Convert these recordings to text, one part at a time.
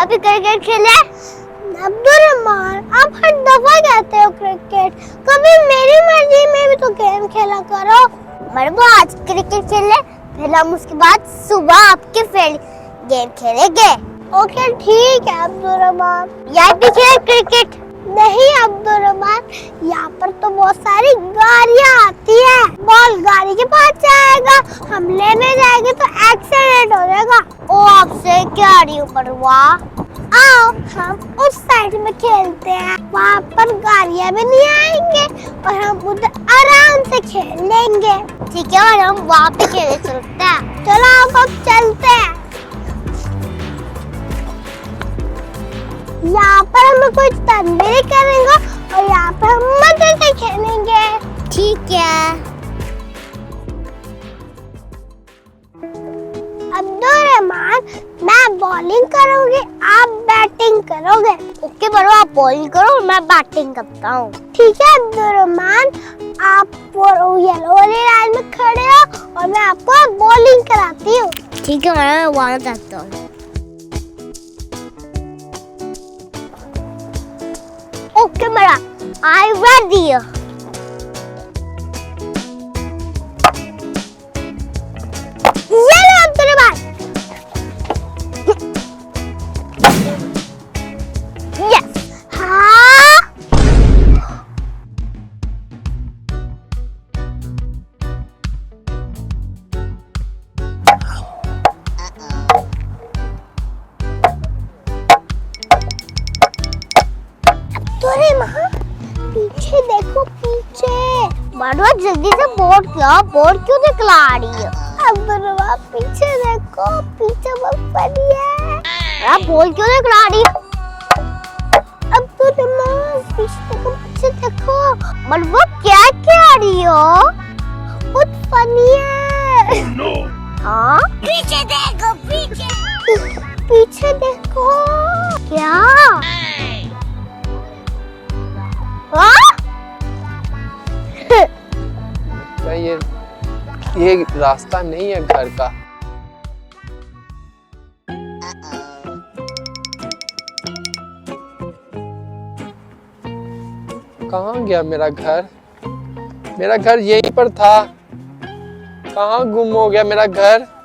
अभी क्रिकेट खेले? अब्दुर्रहमान, आप हर दफा कहते हो क्रिकेट, कभी मेरी मर्जी में भी तो गेम खेला करो। मरबो आज क्रिकेट खेले, फिर हम उसके बाद सुबह आपके फील्ड गेम खेलेंगे। ओके ठीक है अब्दुर्रहमान। यार भी खेले क्रिकेट? नहीं अब्दुर्रहमान, यहाँ पर तो बहुत सारी गाड़ियाँ आती है, बॉल गाड़ी के पास जाएगा, हम लेने जाएंगे तो एक्सीडेंट हो जाएगा। ओ आपसे क्या रही हूँ परवा? आओ हम उस साइड में खेलते हैं, वहाँ पर गाड़ियाँ भी नहीं आएंगे और हम उधर आराम से खेल लेंगे। ठीक है, और हम वहाँ पे खेले चलते हैं। चलो अब चलते हैं। यहाँ पर हमें कुछ तंग नहीं करेंगे और यहाँ पर हम मजे से खेलेंगे। ठीक है। अब्दुर्रहमान, मैं बॉलिंग करूँगी, आप बैटिंग करोगे। ओके बड़ो, आप बॉलिंग करो, मैं बैटिंग करता हूँ। ठीक है अब्दुर्रहमान, आप येलो वाली लाइन में खड़े हो और मैं आपको बॉलिंग कराती हूँ। ठीक है, मैं वहाँ जाता हूँ। ओके बड़ा, आई रेडी। ये लो अब्दुर्रहमान। यस। हाँ। अब्दुर्रहमान, पीछे देखो पीछे। बड़ो जल्दी से बोर्ड क्यों निकला रही है? अब्दुर्रहमान पीछे देखो, पीछे बहुत बड़ी है। आप बोल क्यों निकला रही है? अब्दुर्रहमान पीछे देखो। मरबो क्या क्या रही हो? बहुत फनी है। हाँ? पीछे देखो, पीछे देखो। क्या? हाँ? क्या ये रास्ता नहीं है घर का? कहाँ गया मेरा घर? मेरा घर यहीं पर था, कहाँ गुम हो गया मेरा घर?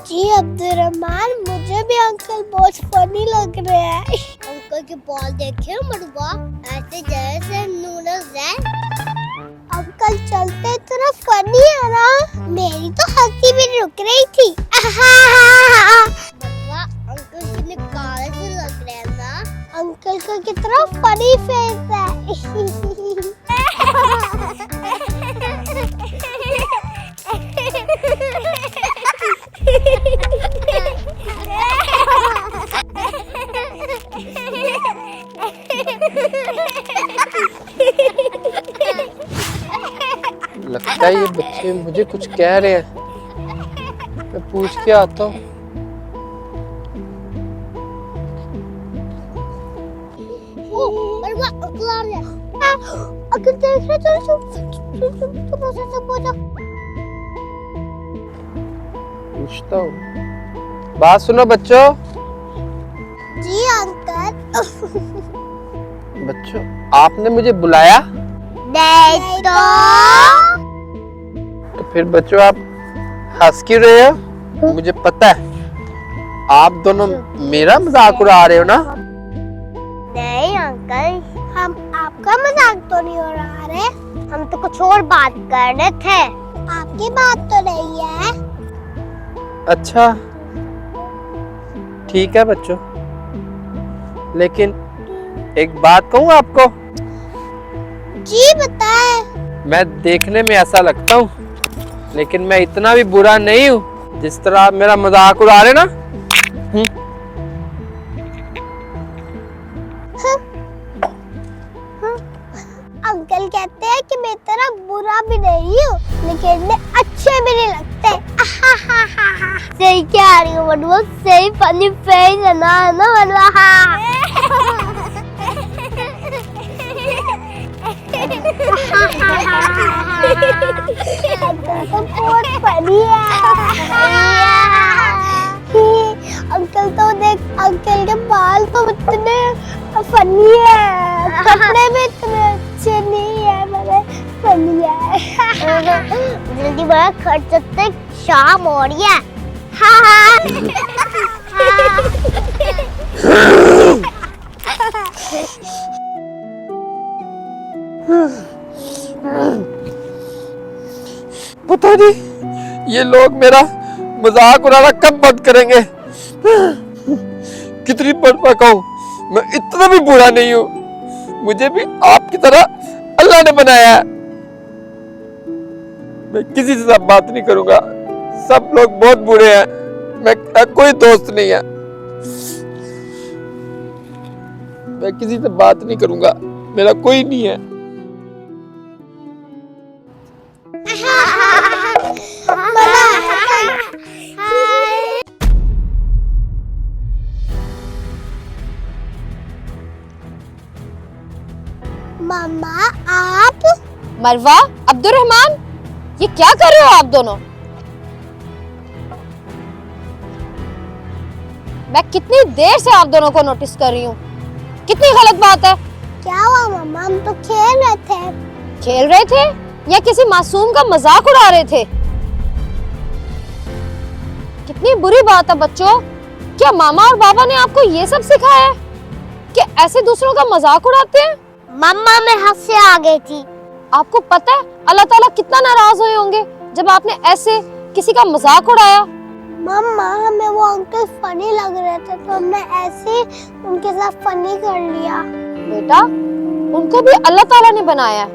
जी अब्दुर्रहमान, मुझे भी अंकल बहुत फनी लग रहे हैं। अंकल के बॉल देखे मरुआ, ऐसे जैसे नूडल्स है। अंकल चलते इतना फनी है ना, मेरी तो हंसी भी रुक रही थी। मरुआ, अंकल कितने काले से लग रहे हैं ना। अंकल का कितना फनी फेस है। लगता है ये बच्चे मुझे कुछ कह रहे हैं, मैं पूछ के आता हूँ। अंकल आ रहे हैं। अंकल देख रहे, चलो चलो चलो चलो चलो चलो। पूछता हूँ। बात सुनो बच्चों। जी अंकल। बच्चों, आपने मुझे बुलाया? नहीं तो फिर बच्चों आप हंस क्यों रहे हो? मुझे पता है आप दोनों मेरा मजाक उड़ा रहे हो ना। नहीं अंकल, हम आपका मजाक तो नहीं उड़ा रहे। हम तो कुछ और बात कर रहे थे। आपकी बात तो नहीं है। अच्छा ठीक है बच्चों, लेकिन एक बात कहूँ आपको। जी बताएं। मैं देखने में ऐसा लगता हूँ, लेकिन मैं इतना भी बुरा नहीं हूँ जिस तरह आप मेरा मजाक उड़ा रहे ना। अंकल कहते हैं कि मैं इतना बुरा भी नहीं हूँ, लेकिन मैं अच्छे भी नहीं लगते। सही कह रही हूँ मनुआ, सही फनी फेस है ना मनुआ। अंकल तो बहुत फनी है। अंकल तो देख, अंकल के बाल तो इतने फनी है, कपड़े भी इतने अच्छे नहीं है, मगर फनी है। जल्दी बड़ा खर्च सकते, शाम हो रही है। पता नहीं ये लोग मेरा मजाक उड़ाना कब बंद करेंगे। कितनी बार कहूं, मैं इतना भी बुरा नहीं हूं। मुझे भी आपकी तरह अल्लाह ने बनाया है। मैं किसी से सब बात नहीं करूंगा। सब लोग बहुत बुरे हैं। मेरा कोई दोस्त नहीं है। मैं किसी से बात नहीं करूंगा। मेरा कोई नहीं है। मम्मा आप? मरवा, अब्दुर्रहमान, ये क्या कर रहे हो आप दोनों? मैं कितनी देर से आप दोनों को नोटिस कर रही हूँ। कितनी गलत बात है। क्या हुआ मम्मा? हम तो खेल रहे थे। खेल रहे थे या किसी मासूम का मजाक उड़ा रहे थे? कितनी बुरी बात है बच्चों। क्या मामा और बाबा ने आपको ये सब सिखाया है कि ऐसे दूसरों का मजाक उड़ाते हैं? मम्मा मैं हंस से आ गई थी। आपको पता है अल्लाह ताला कितना नाराज हुए होंगे जब आपने ऐसे किसी का मजाक उड़ाया। मम्मा हमें वो अंकल फनी लग रहे थे, तो हमने ऐसे ही उनके साथ फनी कर लिया। बेटा, उनको भी अल्लाह ताला ने बनाया है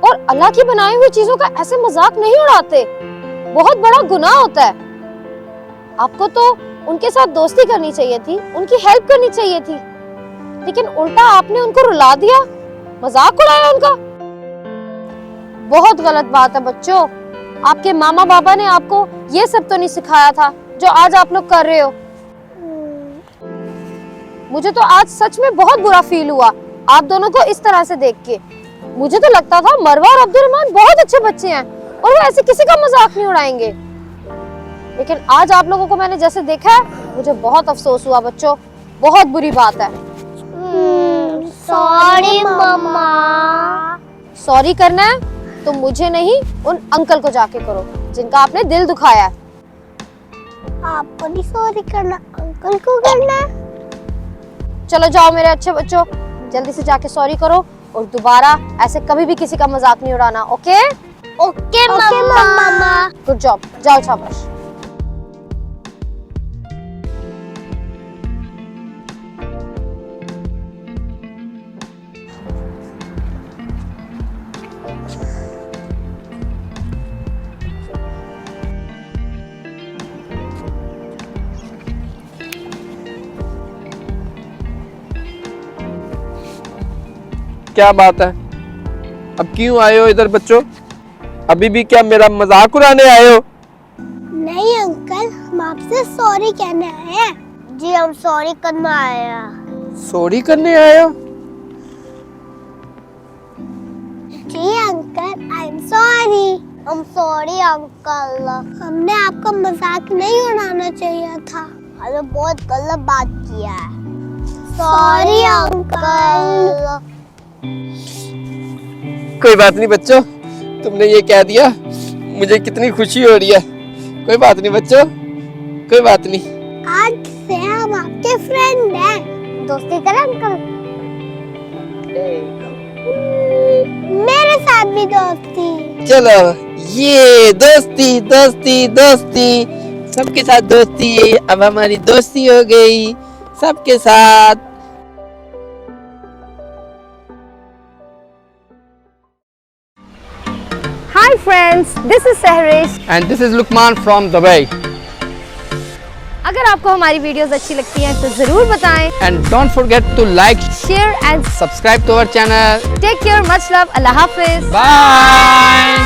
और अल्लाह की बनाई हुई चीजों का ऐसे मजाक नहीं उड़ाते। बहुत बड़ा गुनाह होता है। आपको तो उनके साथ दोस्ती करनी चाहिए थी, उनकी हेल्प करनी चाहिए थी, लेकिन उल्टा आपने उनको रुला दिया, मजाक उड़ाया उनका। बहुत गलत बात है बच्चों। आपके मामा बाबा ने आपको ये सब तो नहीं सिखाया था जो आज आप लोग कर रहे हो। मुझे तो आज सच में बहुत बुरा फील हुआ आप दोनों को इस तरह से देख के। मुझे तो लगता था मरवा और अब्दुर्रहमान बहुत अच्छे बच्चे हैं और वो ऐसे किसी का मजाक नहीं उड़ाएंगे, लेकिन आज आप लोगों को मैंने जैसे देखा है मुझे बहुत अफसोस हुआ बच्चों। बहुत बुरी बात है। सॉरी मम्मा। सॉरी करना है तो मुझे नहीं, उन अंकल को जाके करो जिनका आपने दिल दुखाया है। आपको नहीं सॉरी करना, अंकल को करना है। चलो जाओ मेरे अच्छे बच्चों, जल्दी से जाके सॉरी करो और दोबारा ऐसे कभी भी किसी का मजाक नहीं उड़ाना। ओके ओके मम्मा। गुड जॉब, जाओ शाबाश। क्या बात है? अब क्यों आए हो इधर बच्चों? अभी भी क्या मेरा मजाक उड़ाने आए हो? नहीं अंकल, हम आपसे सॉरी कहने आए हैं। जी हम सॉरी करना आए हैं। सॉरी करने आए हो? जी uncle, I am sorry. I'm sorry uncle. हमने आपका मजाक नहीं उड़ाना चाहिए था। हमने बहुत गलत बात किया है। Sorry uncle. कोई बात नहीं बच्चों, तुमने ये कह दिया, मुझे कितनी खुशी हो रही है। कोई बात नहीं बच्चों, कोई बात नहीं। आज से हम आपके फ्रेंड हैं। दोस्ती करें अंकल? मेरे साथ भी दोस्ती। चलो, ये दोस्ती दोस्ती दोस्ती, सबके साथ दोस्ती। अब हमारी दोस्ती हो गई सबके साथ। Hi friends, this is Sehrish। And this is Lukman from Dubai। अगर आपको हमारी वीडियोस अच्छी लगती हैं तो जरूर बताएं। And don't forget to like, Share and subscribe to our channel। take care, much love, Allah Hafiz। Bye।